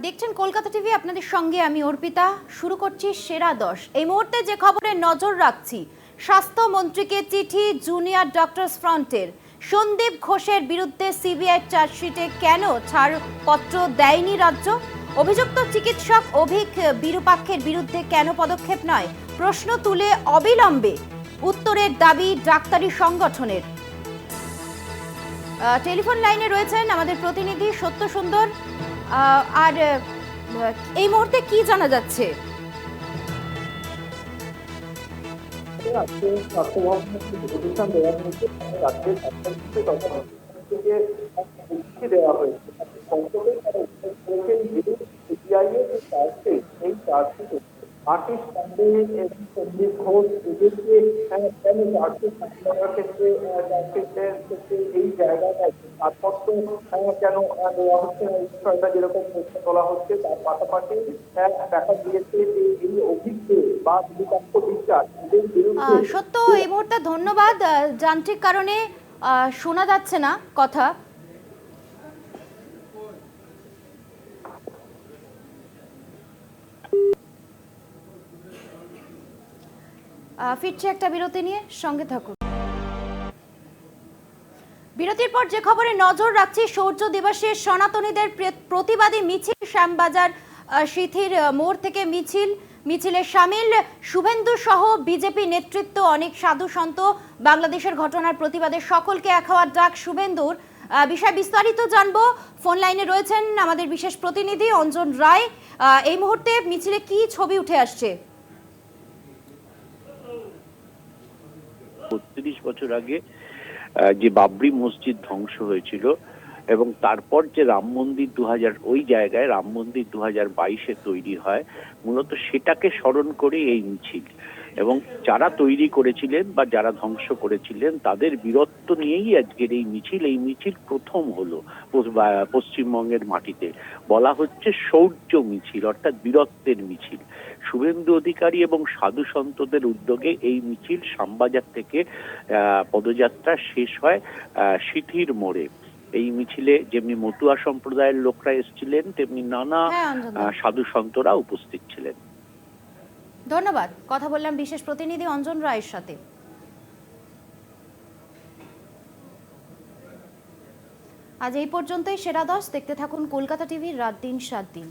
দেখছেন কলকাতা টিভি, আপনাদের সঙ্গে আমি অর্পিতা। শুরু করছি সেরা 10। এই মুহূর্তে যে খবরে নজর রাখছি, স্বাস্থ্যমন্ত্রীকে চিঠি জুনিয়র ডক্টরস ফ্রন্টের। সন্দীপ ঘোষের বিরুদ্ধে সিবিআই চার্জশিটে কেন ছাড়পত্র দেয়নি রাজ্য? অভিযুক্ত চিকিৎসক অভিক বিরূপাক্ষের বিরুদ্ধে কেন পদক্ষেপ নয়? প্রশ্ন তুলে অবিলম্বে উত্তরের দাবি ডাক্তারি সংগঠনের। টেলিফোন লাইনে রয়েছেন আমাদের প্রতিনিধি সত্য সুন্দর। আর এই মুহূর্তে কি জানা যাচ্ছে? আজকে স্বাস্থ্য ভবনের প্রতিষ্ঠান দেওয়া হয়েছে, রাজ্যের স্বাস্থ্যমন্ত্রী তথা মুখ্যমন্ত্রীকে চিঠি দেওয়া হয়েছে। সংসদে তারা উল্লেখ করেছেন যে সিবিআই এর যে চার্জশিট, এই চার্জশিটে আশিস পান্ডে এবং সন্দীপ ঘোষ এদেরকে কেন চার্জশিট সামলানোর ক্ষেত্রে চার্জশিটের ক্ষেত্রে এই জায়গাটায় ছাড়পত্র কেন দেওয়া হচ্ছে না, এই বিষয়টা যেরকম প্রশ্ন তোলা হচ্ছে। তার পাশাপাশি দেখা গিয়েছে যে এই অভিজ্ঞ বা বিরূপাক্ষ বিশ্বাস এদের বিরুদ্ধে সত্য, এই মুহূর্তে ধন্যবাদ। যান্ত্রিক কারণে শোনা যাচ্ছে না কথা। ফিরছে একটা বিরতি নিয়ে, সঙ্গে থাকুন। বিরতির পর যে খবরে নজর রাখছি, শৌর্য দিবসে সনাতনীদের প্রতিবাদী মিছিল শ্যামবাজার সিথির মোড় থেকে মিছিলে সামিল শুভেন্দু সহ বিজেপি নেতৃত্ব, অনেক সাধু সন্ত। বাংলাদেশের ঘটনার প্রতিবাদে সকলকে এক হওয়ার ডাক শুভেন্দুর। বিষয় বিস্তারিত জানবো। ফোন লাইনে রয়েছেন আমাদের বিশেষ প্রতিনিধি অঞ্জন রায়। এই মুহূর্তে মিছিলে কি ছবি উঠে আসছে? ৩২ বছর আগে যে বাবরি মসজিদ ধ্বংস হয়েছিল এবং তারপর যে রাম মন্দির ওই জায়গায় রাম মন্দির 2022-এ তৈরি হয়, মূলত সেটাকে স্মরণ করে এই মিছিল। এবং যারা তৈরি করেছিলেন বা যারা ধ্বংস করেছিলেন তাদের বীরত্ব নিয়েই আজকের এই মিছিল প্রথম হলো পশ্চিমবঙ্গের মাটিতে। বলা হচ্ছে শৌর্য মিছিল, অর্থাৎ বীরত্বের মিছিল। শুভেন্দু অধিকারী এবং সাধু সন্তদের উদ্যোগে এই মিছিল শ্যামবাজার থেকে পদযাত্রা শেষ হয় সিথির মোড়ে। এই মিছিলে যেমনি মতুয়া সম্প্রদায়ের লোকরা এসেছিলেন, তেমনি নানা সাধু সন্তরা উপস্থিত ছিলেন। ধন্যবাদ। কথা বললাম বিশেষ প্রতিনিধি অঞ্জন রায়ের সাথে। আজ এই পর্যন্তই সেরা 10। দেখতে থাকুন কলকাতা টিভির রাত দিন 7 দিন।